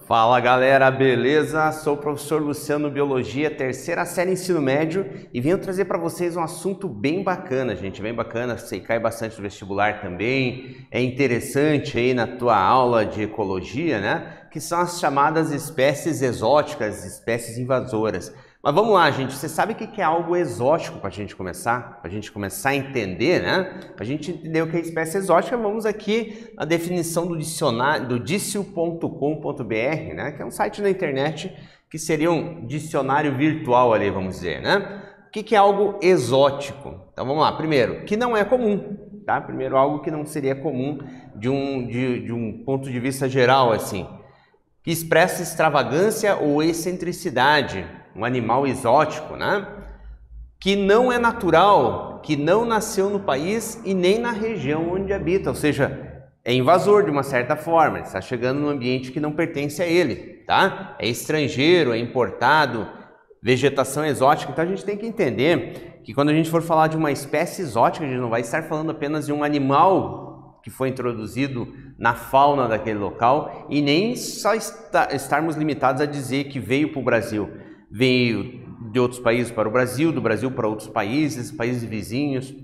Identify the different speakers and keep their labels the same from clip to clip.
Speaker 1: Fala galera, beleza? Sou o professor Luciano, Biologia, terceira série Ensino Médio e venho trazer para vocês um assunto bem bacana, gente, bem bacana, sei que cai bastante no vestibular também, é interessante aí na tua aula de Ecologia, né? Que são as chamadas espécies exóticas, espécies invasoras. Mas vamos lá, gente, você sabe o que é algo exótico para a gente começar? Para a gente começar a entender, né? Para a gente entender o que é espécie exótica, vamos aqui na definição do dicionário, do dicio.com.br, né? Que é um site na internet que seria um dicionário virtual ali, vamos dizer, né? O que é algo exótico? Então vamos lá, primeiro, que não é comum, tá? Primeiro, algo que não seria comum de um ponto de vista geral, assim. Que expressa extravagância ou excentricidade, um animal exótico, né? Que não é natural, que não nasceu no país e nem na região onde habita, ou seja, é invasor de uma certa forma, está chegando num ambiente que não pertence a ele, tá? É estrangeiro, é importado, vegetação exótica. Então a gente tem que entender que quando a gente for falar de uma espécie exótica, a gente não vai estar falando apenas de um animal que foi introduzido na fauna daquele local e nem só estarmos limitados a dizer que veio para o Brasil. Veio de outros países para o Brasil, do Brasil para outros países, países vizinhos,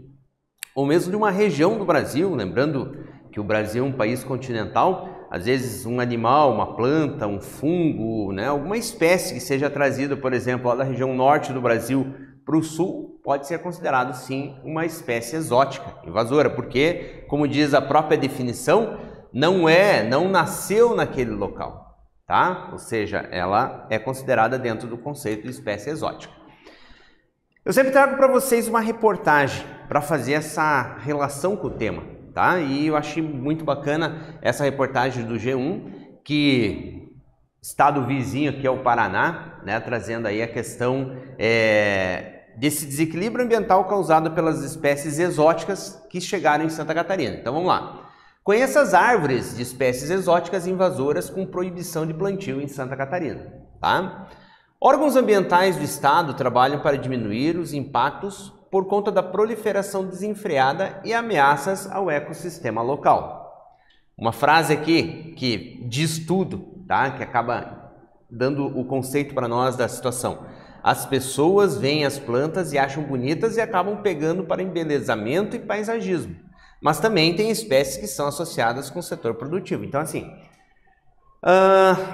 Speaker 1: ou mesmo de uma região do Brasil, lembrando que o Brasil é um país continental, às vezes um animal, uma planta, um fungo, né, alguma espécie que seja trazida, por exemplo, lá da região norte do Brasil para o sul, pode ser considerado sim uma espécie exótica, invasora, porque, como diz a própria definição, não nasceu naquele local. Tá? Ou seja, ela é considerada dentro do conceito de espécie exótica. Eu sempre trago para vocês uma reportagem para fazer essa relação com o tema, tá? E eu achei muito bacana essa reportagem do G1, que estado vizinho aqui é o Paraná, né? Trazendo aí a questão desse desequilíbrio ambiental causado pelas espécies exóticas que chegaram em Santa Catarina. Então vamos lá. Conheça as árvores de espécies exóticas invasoras com proibição de plantio em Santa Catarina. Tá? Órgãos ambientais do estado trabalham para diminuir os impactos por conta da proliferação desenfreada e ameaças ao ecossistema local. Uma frase aqui que diz tudo, tá? Que acaba dando o conceito para nós da situação. As pessoas veem as plantas e acham bonitas e acabam pegando para embelezamento e paisagismo. Mas também tem espécies que são associadas com o setor produtivo. Então, assim,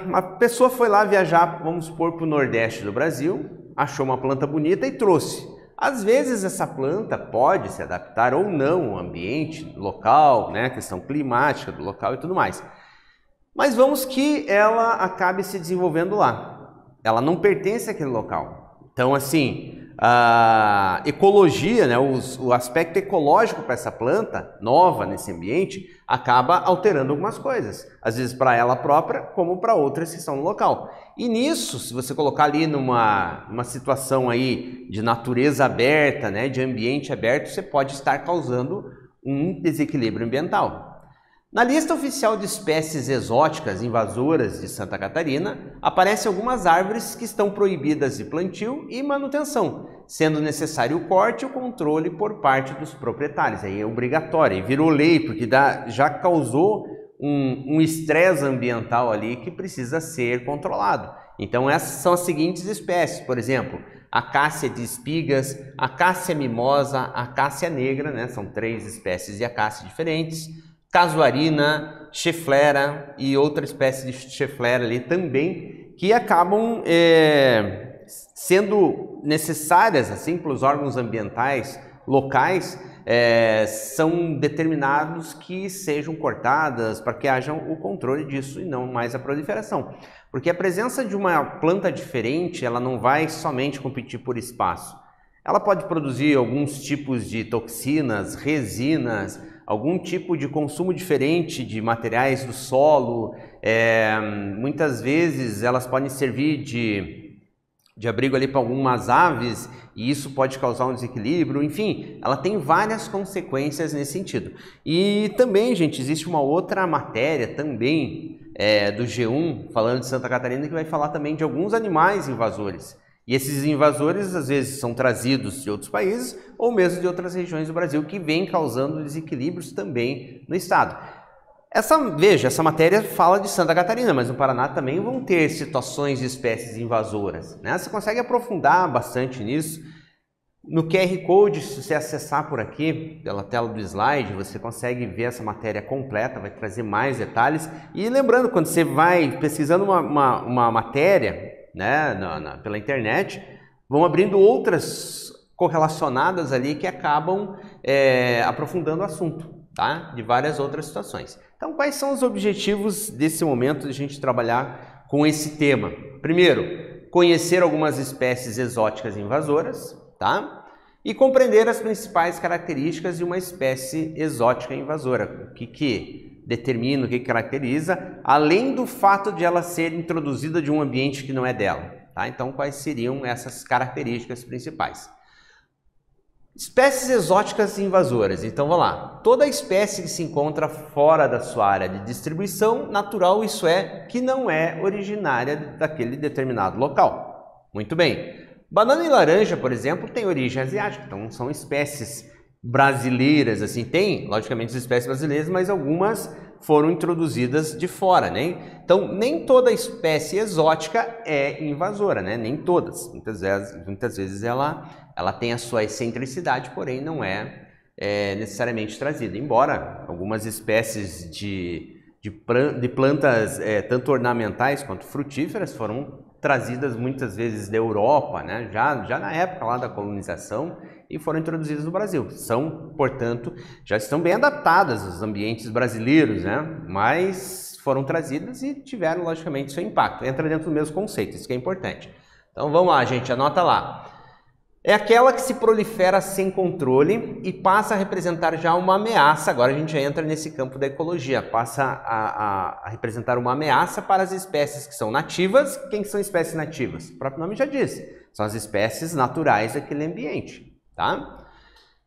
Speaker 1: uma pessoa foi lá viajar, vamos supor, para o Nordeste do Brasil, achou uma planta bonita e trouxe. Às vezes essa planta pode se adaptar ou não ao ambiente local, né, questão climática do local e tudo mais. Mas vamos que ela acabe se desenvolvendo lá. Ela não pertence àquele local. Então, assim, a ecologia, né, o aspecto ecológico para essa planta nova nesse ambiente acaba alterando algumas coisas, às vezes para ela própria, como para outras que estão no local. E nisso, se você colocar ali numa situação aí de natureza aberta, né, de ambiente aberto, você pode estar causando um desequilíbrio ambiental. Na lista oficial de espécies exóticas invasoras de Santa Catarina, aparecem algumas árvores que estão proibidas de plantio e manutenção, sendo necessário o corte e o controle por parte dos proprietários. Aí é obrigatório, e virou lei, porque já causou um estresse ambiental ali que precisa ser controlado. Então essas são as seguintes espécies, por exemplo, acácia de espigas, acácia mimosa, acácia negra, né? São 3 espécies de acácia diferentes, casuarina, cheflera e outra espécie de cheflera ali também, que acabam sendo necessárias assim pelos órgãos ambientais locais, são determinados que sejam cortadas para que haja o controle disso e não mais a proliferação. Porque a presença de uma planta diferente, ela não vai somente competir por espaço. Ela pode produzir alguns tipos de toxinas, resinas, algum tipo de consumo diferente de materiais do solo, muitas vezes elas podem servir de abrigo ali para algumas aves e isso pode causar um desequilíbrio, enfim, ela tem várias consequências nesse sentido. E também, gente, existe uma outra matéria também do G1, falando de Santa Catarina, que vai falar também de alguns animais invasores. E esses invasores, às vezes, são trazidos de outros países ou mesmo de outras regiões do Brasil que vêm causando desequilíbrios também no estado. Veja, essa matéria fala de Santa Catarina, mas no Paraná também vão ter situações de espécies invasoras, né? Você consegue aprofundar bastante nisso. No QR Code, se você acessar por aqui, pela tela do slide, você consegue ver essa matéria completa, vai trazer mais detalhes. E lembrando, quando você vai pesquisando uma matéria, né, pela internet, vão abrindo outras correlacionadas ali que acabam aprofundando o assunto, tá? De várias outras situações. Então, quais são os objetivos desse momento de a gente trabalhar com esse tema? Primeiro, conhecer algumas espécies exóticas invasoras, tá? E compreender as principais características de uma espécie exótica invasora, o que determina, o que caracteriza, além do fato de ela ser introduzida de um ambiente que não é dela, tá? Então, quais seriam essas características principais? Espécies exóticas invasoras. Então, vamos lá. Toda espécie que se encontra fora da sua área de distribuição natural, isso é, que não é originária daquele determinado local. Muito bem. Banana e laranja, por exemplo, tem origem asiática, então são espécies brasileiras, assim, tem, logicamente, as espécies brasileiras, mas algumas foram introduzidas de fora, né? Então, nem toda espécie exótica é invasora, né? Nem todas. Muitas vezes ela tem a sua excentricidade, porém não é necessariamente trazida. Embora algumas espécies de plantas, tanto ornamentais quanto frutíferas, foram trazidas muitas vezes da Europa, né? Já na época lá da colonização, e foram introduzidas no Brasil. São, portanto, já estão bem adaptadas aos ambientes brasileiros, né? Mas foram trazidas e tiveram, logicamente, seu impacto. Entra dentro do mesmo conceito, isso que é importante. Então vamos lá, gente, anota lá. É aquela que se prolifera sem controle e passa a representar já uma ameaça. Agora a gente já entra nesse campo da ecologia, passa a representar uma ameaça para as espécies que são nativas. Quem são espécies nativas? O próprio nome já diz, são as espécies naturais daquele ambiente, tá?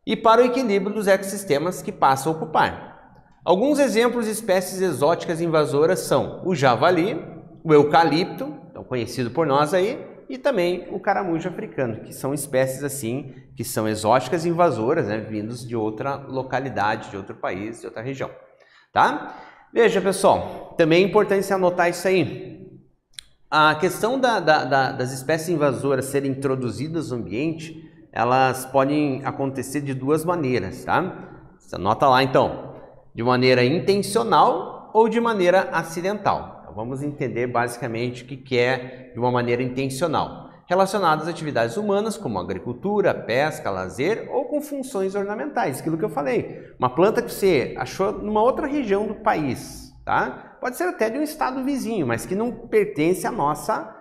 Speaker 1: E para o equilíbrio dos ecossistemas que passa a ocupar. Alguns exemplos de espécies exóticas invasoras são o javali, o eucalipto, então conhecido por nós aí, e também o caramujo africano, que são espécies assim, que são exóticas invasoras, né, vindos de outra localidade, de outro país, de outra região, tá? Veja, pessoal, também é importante você anotar isso aí. A questão das espécies invasoras serem introduzidas no ambiente, elas podem acontecer de duas maneiras, tá? Você anota lá, então, de maneira intencional ou de maneira acidental. Vamos entender basicamente o que é de uma maneira intencional, relacionada às atividades humanas como agricultura, pesca, lazer ou com funções ornamentais, aquilo que eu falei. Uma planta que você achou numa outra região do país, tá? Pode ser até de um estado vizinho, mas que não pertence à nossa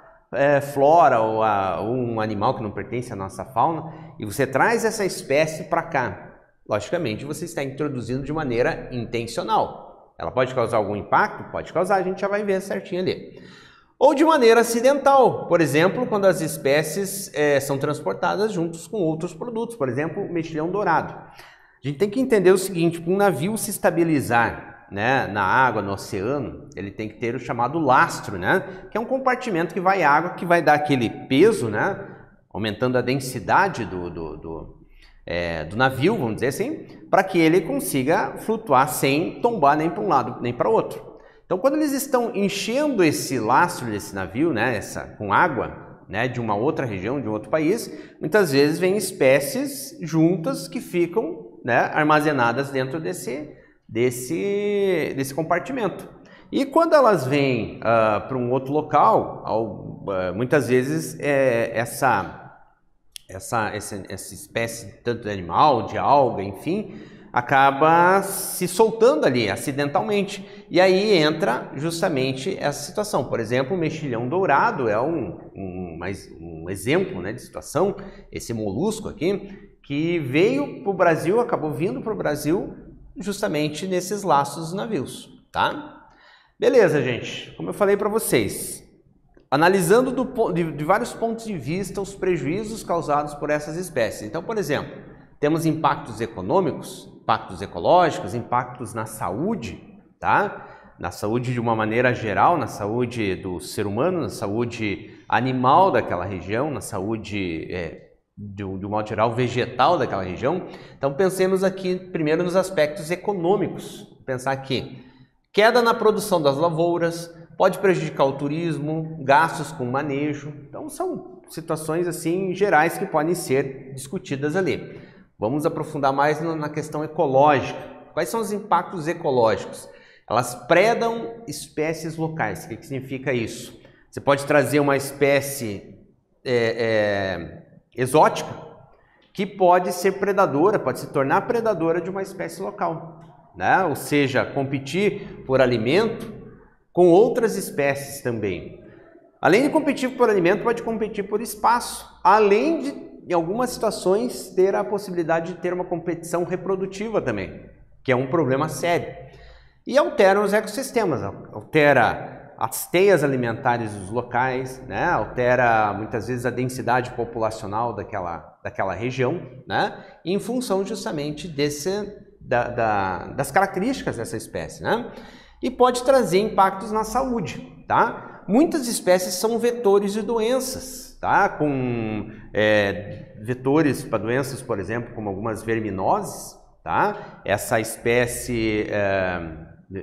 Speaker 1: flora ou um animal que não pertence à nossa fauna, e você traz essa espécie para cá. Logicamente, você está introduzindo de maneira intencional. Ela pode causar algum impacto? Pode causar, a gente já vai ver certinho ali. Ou de maneira acidental, por exemplo, quando as espécies são transportadas juntos com outros produtos, por exemplo, o mexilhão dourado. A gente tem que entender o seguinte, para um navio se estabilizar, né, na água, no oceano, ele tem que ter o chamado lastro, né, que é um compartimento que vai água, que vai dar aquele peso, né, aumentando a densidade do navio, vamos dizer assim, para que ele consiga flutuar sem tombar nem para um lado nem para outro. Então, quando eles estão enchendo esse lastro desse navio, né, com água, né, de uma outra região, de um outro país, muitas vezes vêm espécies juntas que ficam, né, armazenadas dentro desse compartimento. E quando elas vêm para um outro local, muitas vezes essa espécie, tanto de animal, de alga, enfim, acaba se soltando ali acidentalmente. E aí entra justamente essa situação. Por exemplo, o mexilhão dourado é um exemplo, né, de situação, esse molusco aqui, que veio para o Brasil, acabou vindo para o Brasil justamente nesses laços dos navios, tá? Beleza, gente. Como eu falei para vocês, analisando de vários pontos de vista os prejuízos causados por essas espécies. Então, por exemplo, temos impactos econômicos, impactos ecológicos, impactos na saúde, tá? Na saúde de uma maneira geral, na saúde do ser humano, na saúde animal daquela região, na saúde, de um modo geral, vegetal daquela região. Então, pensemos aqui primeiro nos aspectos econômicos. Vou pensar aqui. queda na produção das lavouras, pode prejudicar o turismo, gastos com manejo. Então são situações assim gerais que podem ser discutidas ali. Vamos aprofundar mais na questão ecológica. Quais são os impactos ecológicos? Elas predam espécies locais. O que significa isso? Você pode trazer uma espécie exótica que pode ser predadora, pode se tornar predadora de uma espécie local, né? Ou seja, competir por alimento com outras espécies também. Além de competir por alimento, pode competir por espaço, além de, em algumas situações, ter a possibilidade de ter uma competição reprodutiva também, que é um problema sério. E alteram os ecossistemas, altera as teias alimentares dos locais, né? Altera muitas vezes a densidade populacional daquela região, né? Em função justamente das características dessa espécie, né? E pode trazer impactos na saúde, tá? Muitas espécies são vetores de doenças, tá? Com vetores para doenças, por exemplo, como algumas verminoses, tá? Essa espécie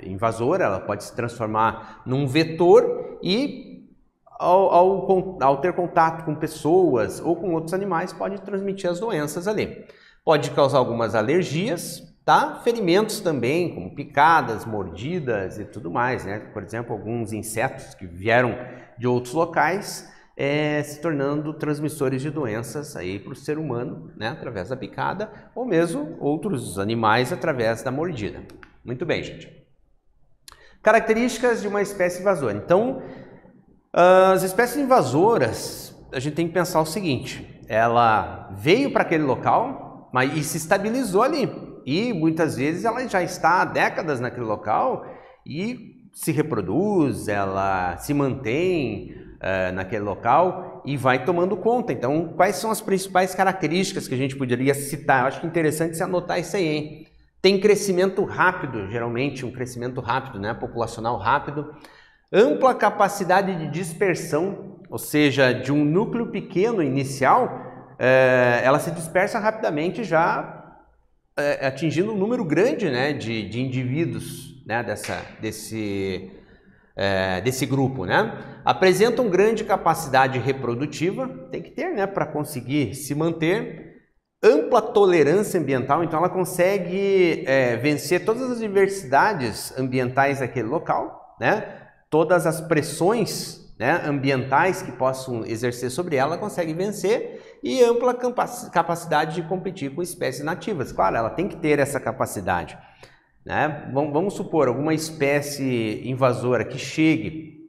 Speaker 1: invasora, ela pode se transformar num vetor e ao ter contato com pessoas ou com outros animais, pode transmitir as doenças ali. Pode causar algumas alergias, tá? Ferimentos também, como picadas, mordidas e tudo mais, né? Por exemplo, alguns insetos que vieram de outros locais, se tornando transmissores de doenças aí para o ser humano, né? Através da picada, ou mesmo outros animais através da mordida. Muito bem, gente. Características de uma espécie invasora. Então, as espécies invasoras, a gente tem que pensar o seguinte: ela veio para aquele local, e se estabilizou ali. E muitas vezes ela já está há décadas naquele local e se reproduz, ela se mantém naquele local e vai tomando conta. Então, quais são as principais características que a gente poderia citar? Eu acho que é interessante você anotar isso aí, hein? Tem crescimento rápido, geralmente um crescimento rápido, né? Populacional rápido, ampla capacidade de dispersão, ou seja, de um núcleo pequeno inicial, ela se dispersa rapidamente já atingindo um número grande, né, de indivíduos, né, desse grupo, né? Apresentam grande capacidade reprodutiva, tem que ter, né, para conseguir se manter. Ampla tolerância ambiental, então ela consegue vencer todas as diversidades ambientais daquele local, né? Todas as pressões, né, ambientais que possam exercer sobre ela, consegue vencer, e ampla capacidade de competir com espécies nativas. Claro, ela tem que ter essa capacidade, né? Vamos supor, alguma espécie invasora que chegue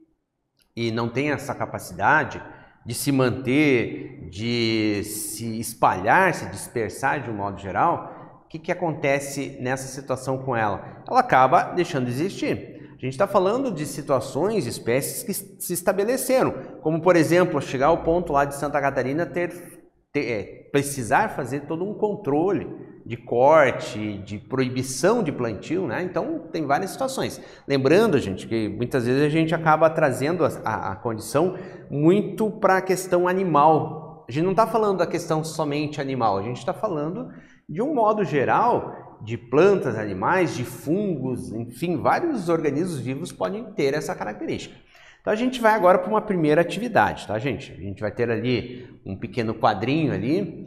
Speaker 1: e não tenha essa capacidade de se manter, de se espalhar, se dispersar de um modo geral, o que acontece nessa situação com ela? Ela acaba deixando de existir. A gente está falando de situações, de espécies que se estabeleceram, como por exemplo, chegar ao ponto lá de Santa Catarina precisar fazer todo um controle de corte, de proibição de plantio, né? Então tem várias situações. Lembrando, gente, que muitas vezes a gente acaba trazendo a condição muito para a questão animal. A gente não está falando da questão somente animal, a gente está falando de um modo geral de plantas, animais, de fungos, enfim, vários organismos vivos podem ter essa característica. Então a gente vai agora para uma primeira atividade, tá, gente? A gente vai ter ali um pequeno quadrinho ali,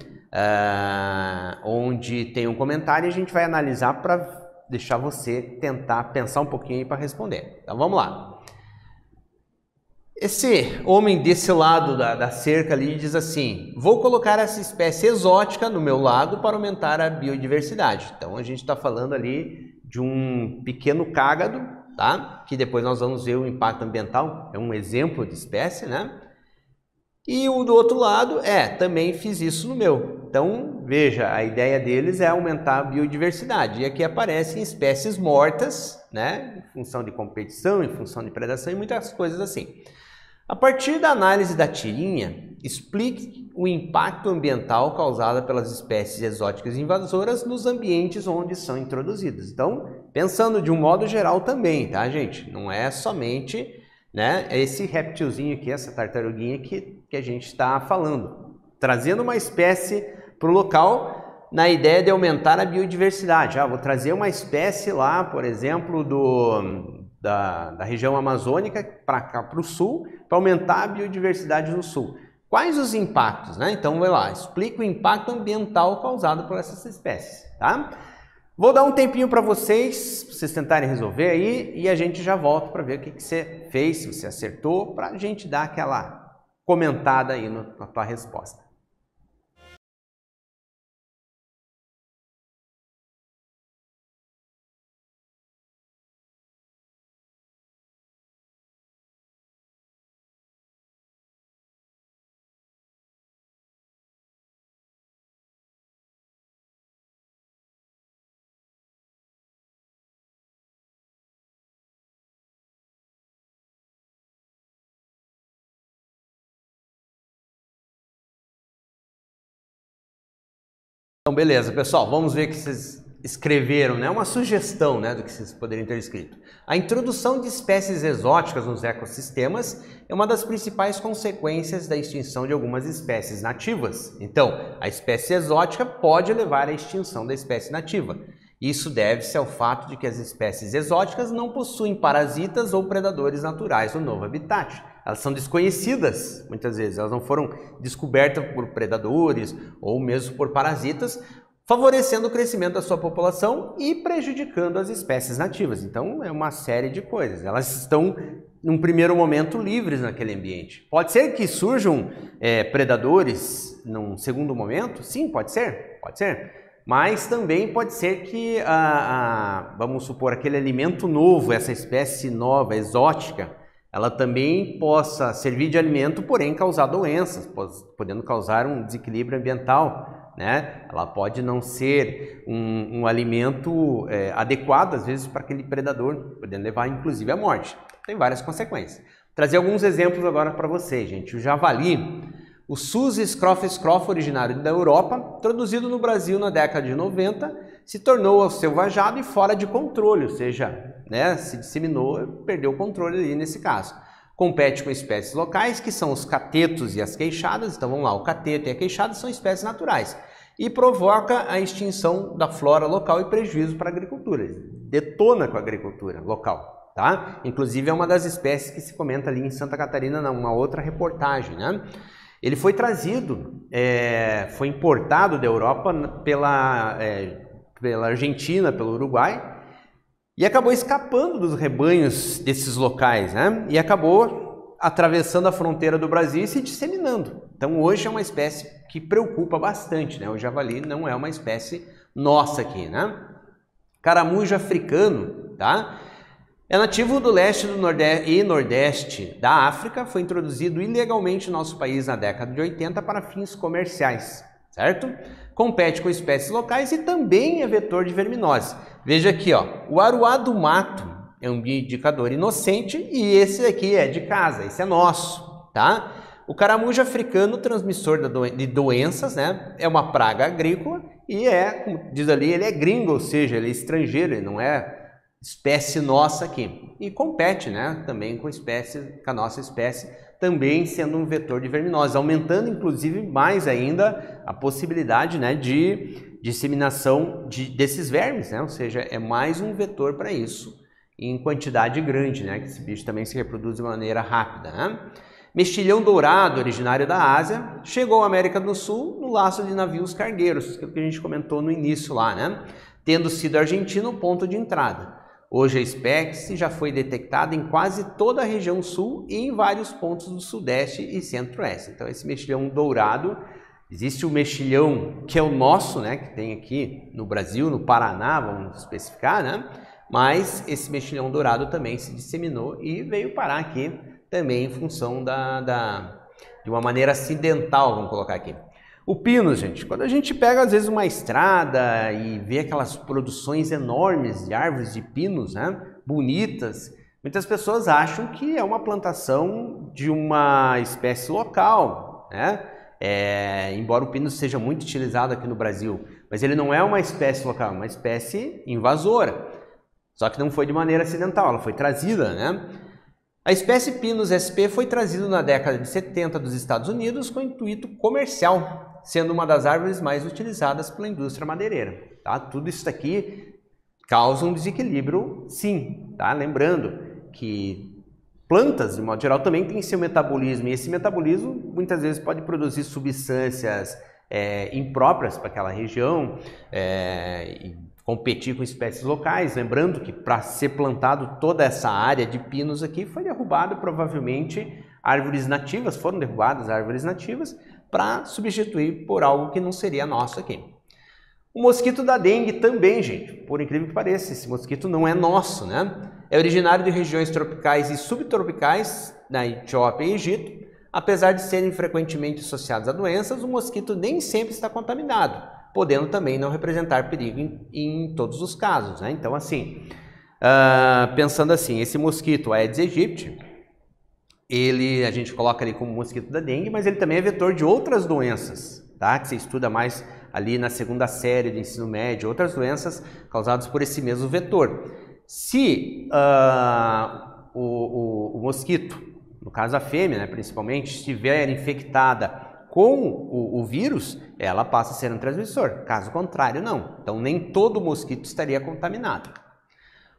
Speaker 1: onde tem um comentário e a gente vai analisar para deixar você tentar pensar um pouquinho para responder. Então vamos lá. Esse homem desse lado da cerca ali diz assim: vou colocar essa espécie exótica no meu lago para aumentar a biodiversidade. Então a gente está falando ali de um pequeno cágado, tá? Que depois nós vamos ver o impacto ambiental, é um exemplo de espécie, né? E o do outro lado também fiz isso no meu. Então, veja, a ideia deles é aumentar a biodiversidade. E aqui aparecem espécies mortas, né? Em função de competição, em função de predação e muitas coisas assim. A partir da análise da tirinha, explique o impacto ambiental causado pelas espécies exóticas invasoras nos ambientes onde são introduzidas. Então, pensando de um modo geral também, tá, gente? Não é somente, né, esse reptilzinho aqui, essa tartaruguinha que a gente está falando. Trazendo uma espécie para o local na ideia de aumentar a biodiversidade. Vou trazer uma espécie lá, por exemplo, da região amazônica para cá, para o sul, para aumentar a biodiversidade no sul. Quais os impactos, né? Então, vai lá, explica o impacto ambiental causado por essas espécies, tá? Vou dar um tempinho para vocês tentarem resolver aí e a gente já volta para ver o que você fez, se você acertou, para a gente dar aquela comentada aí na tua resposta. Então, beleza, pessoal, vamos ver o que vocês escreveram, né? Uma sugestão, né, do que vocês poderiam ter escrito. A introdução de espécies exóticas nos ecossistemas é uma das principais consequências da extinção de algumas espécies nativas. Então, a espécie exótica pode levar à extinção da espécie nativa. Isso deve-se ao fato de que as espécies exóticas não possuem parasitas ou predadores naturais no novo habitat. Elas são desconhecidas, muitas vezes, elas não foram descobertas por predadores ou mesmo por parasitas, favorecendo o crescimento da sua população e prejudicando as espécies nativas. Então, é uma série de coisas. Elas estão, num primeiro momento, livres naquele ambiente. Pode ser que surjam predadores num segundo momento? Sim, pode ser, pode ser. Mas também pode ser que, vamos supor, aquele alimento novo, essa espécie nova, exótica, ela também possa servir de alimento, porém causar doenças, podendo causar um desequilíbrio ambiental, né? Ela pode não ser um alimento adequado, às vezes, para aquele predador, podendo levar, inclusive, à morte. Tem várias consequências. Vou trazer alguns exemplos agora para vocês, gente. O javali, o Sus scrofa, originário da Europa, introduzido no Brasil na década de 90, se tornou selvajado e fora de controle, ou seja, né, se disseminou, perdeu o controle ali nesse caso. Compete com espécies locais, que são os catetos e as queixadas. Então vamos lá, o cateto e a queixada são espécies naturais. E provoca a extinção da flora local e prejuízo para a agricultura. Detona com a agricultura local, tá? Inclusive é uma das espécies que se comenta ali em Santa Catarina, numa outra reportagem, né? Ele foi trazido, foi importado da Europa pela Argentina, pelo Uruguai, e acabou escapando dos rebanhos desses locais, né? E acabou atravessando a fronteira do Brasil e se disseminando. Então hoje é uma espécie que preocupa bastante, né? O javali não é uma espécie nossa aqui, né? Caramujo africano, tá? É nativo do leste do e nordeste da África, foi introduzido ilegalmente no nosso país na década de 80 para fins comerciais, certo? Compete com espécies locais e também é vetor de verminose. Veja aqui, ó, o aruá do mato é um indicador inocente e esse aqui é de casa, esse é nosso, tá? O caramujo africano, transmissor de doenças, né? É uma praga agrícola e como diz ali, ele é gringo, ou seja, ele é estrangeiro, ele não é espécie nossa aqui. E compete, né, também com a nossa espécie, também sendo um vetor de verminose, aumentando inclusive mais ainda a possibilidade, né, de disseminação desses vermes, né? Ou seja, é mais um vetor para isso, em quantidade grande, né, que esse bicho também se reproduz de maneira rápida, né? Mexilhão dourado, originário da Ásia, chegou à América do Sul no laço de navios cargueiros, que a gente comentou no início lá, né? Tendo sido a Argentina o ponto de entrada. Hoje a espécie já foi detectada em quase toda a região sul e em vários pontos do sudeste e centro-oeste. Então esse mexilhão dourado, existe o mexilhão que é o nosso, né, que tem aqui no Brasil, no Paraná, vamos especificar, né? Mas esse mexilhão dourado também se disseminou e veio parar aqui também em função de uma maneira acidental, vamos colocar aqui. O pinus, gente, quando a gente pega às vezes uma estrada e vê aquelas produções enormes de árvores de pinos, né, bonitas, muitas pessoas acham que é uma plantação de uma espécie local, né? Embora o pinus seja muito utilizado aqui no Brasil, mas ele não é uma espécie local, é uma espécie invasora. Só que não foi de maneira acidental, ela foi trazida, né? A espécie Pinus sp foi trazida na década de 70 dos Estados Unidos com intuito comercial, sendo uma das árvores mais utilizadas pela indústria madeireira. Tá? Tudo isso aqui causa um desequilíbrio, sim. Tá? Lembrando, que plantas, de modo geral, também têm seu metabolismo, e esse metabolismo muitas vezes pode produzir substâncias impróprias para aquela região, e competir com espécies locais. Lembrando que para ser plantado toda essa área de pinos aqui, foi derrubado provavelmente árvores nativas, foram derrubadas árvores nativas para substituir por algo que não seria nosso aqui. O mosquito da dengue também, gente, por incrível que pareça, esse mosquito não é nosso, né? É originário de regiões tropicais e subtropicais, na Etiópia e Egito. Apesar de serem frequentemente associados a doenças, o mosquito nem sempre está contaminado, podendo também não representar perigo em todos os casos, né? Então, assim, pensando assim, esse mosquito Aedes aegypti, a gente coloca ali como mosquito da dengue, mas ele também é vetor de outras doenças, tá? Que você estuda mais ali na segunda série de ensino médio, outras doenças causadas por esse mesmo vetor. Se o mosquito, no caso a fêmea, né, principalmente, estiver infectada com o vírus, ela passa a ser um transmissor. Caso contrário, não. Então, nem todo mosquito estaria contaminado.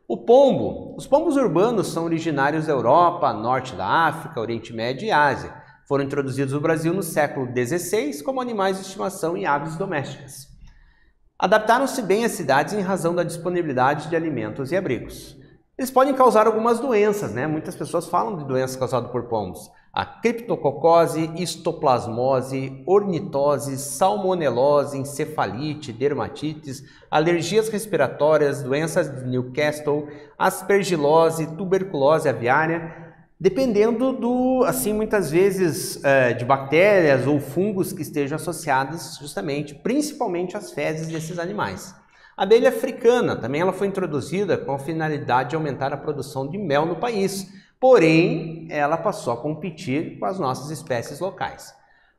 Speaker 1: O pombo. Os pombos urbanos são originários da Europa, norte da África, Oriente Médio e Ásia. Foram introduzidos no Brasil no século XVI como animais de estimação e aves domésticas. Adaptaram-se bem às cidades em razão da disponibilidade de alimentos e abrigos. Eles podem causar algumas doenças, né? Muitas pessoas falam de doenças causadas por pombos. A criptococose, histoplasmose, ornitose, salmonelose, encefalite, dermatites, alergias respiratórias, doenças de Newcastle, aspergilose, tuberculose aviária, dependendo muitas vezes, de bactérias ou fungos que estejam associados justamente, principalmente às fezes desses animais. A abelha africana, também ela foi introduzida com a finalidade de aumentar a produção de mel no país, porém, ela passou a competir com as nossas espécies locais.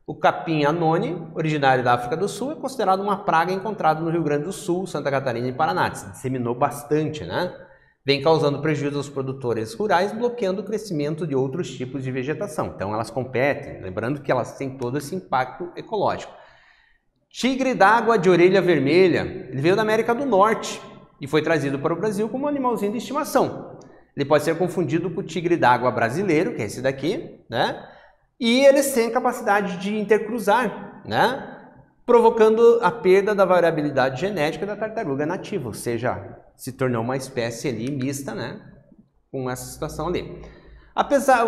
Speaker 1: O capim anone, originário da África do Sul, é considerado uma praga encontrada no Rio Grande do Sul, Santa Catarina e Paraná. Se disseminou bastante, né? Vem causando prejuízo aos produtores rurais, bloqueando o crescimento de outros tipos de vegetação. Então, elas competem, lembrando que elas têm todo esse impacto ecológico. Tigre d'água de orelha vermelha, ele veio da América do Norte e foi trazido para o Brasil como um animalzinho de estimação. Ele pode ser confundido com o tigre d'água brasileiro, que é esse daqui, né? E eles têm capacidade de intercruzar, né? Provocando a perda da variabilidade genética da tartaruga nativa, ou seja, se tornou uma espécie ali mista, né? Com essa situação ali.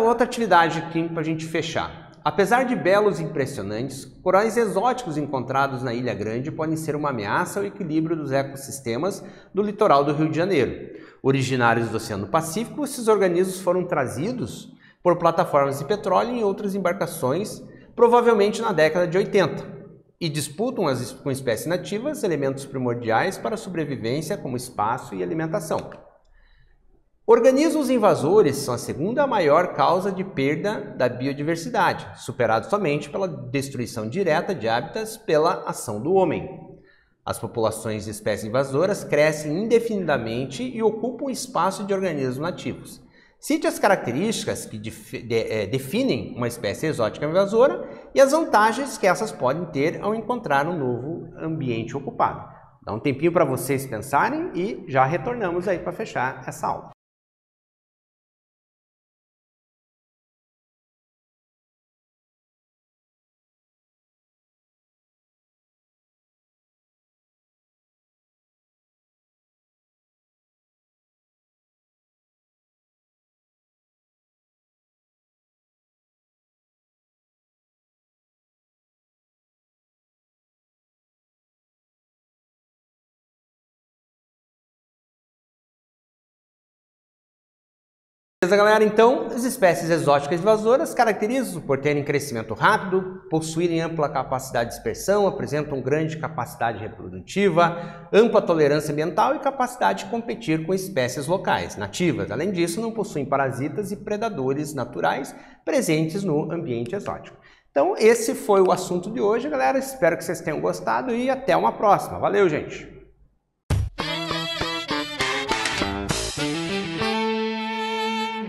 Speaker 1: Outra atividade aqui para a gente fechar. Apesar de belos e impressionantes, corais exóticos encontrados na Ilha Grande podem ser uma ameaça ao equilíbrio dos ecossistemas do litoral do Rio de Janeiro. Originários do Oceano Pacífico, esses organismos foram trazidos por plataformas de petróleo em outras embarcações, provavelmente na década de 80, e disputam com espécies nativas elementos primordiais para a sobrevivência, como espaço e alimentação. Organismos invasores são a segunda maior causa de perda da biodiversidade, superados somente pela destruição direta de hábitats pela ação do homem. As populações de espécies invasoras crescem indefinidamente e ocupam espaço de organismos nativos. Cite as características que definem uma espécie exótica invasora e as vantagens que essas podem ter ao encontrar um novo ambiente ocupado. Dá um tempinho para vocês pensarem e já retornamos aí para fechar essa aula. Beleza, galera? Então, as espécies exóticas invasoras caracterizam-se por terem crescimento rápido, possuírem ampla capacidade de dispersão, apresentam grande capacidade reprodutiva, ampla tolerância ambiental e capacidade de competir com espécies locais nativas. Além disso, não possuem parasitas e predadores naturais presentes no ambiente exótico. Então, esse foi o assunto de hoje, galera. Espero que vocês tenham gostado e até uma próxima. Valeu, gente!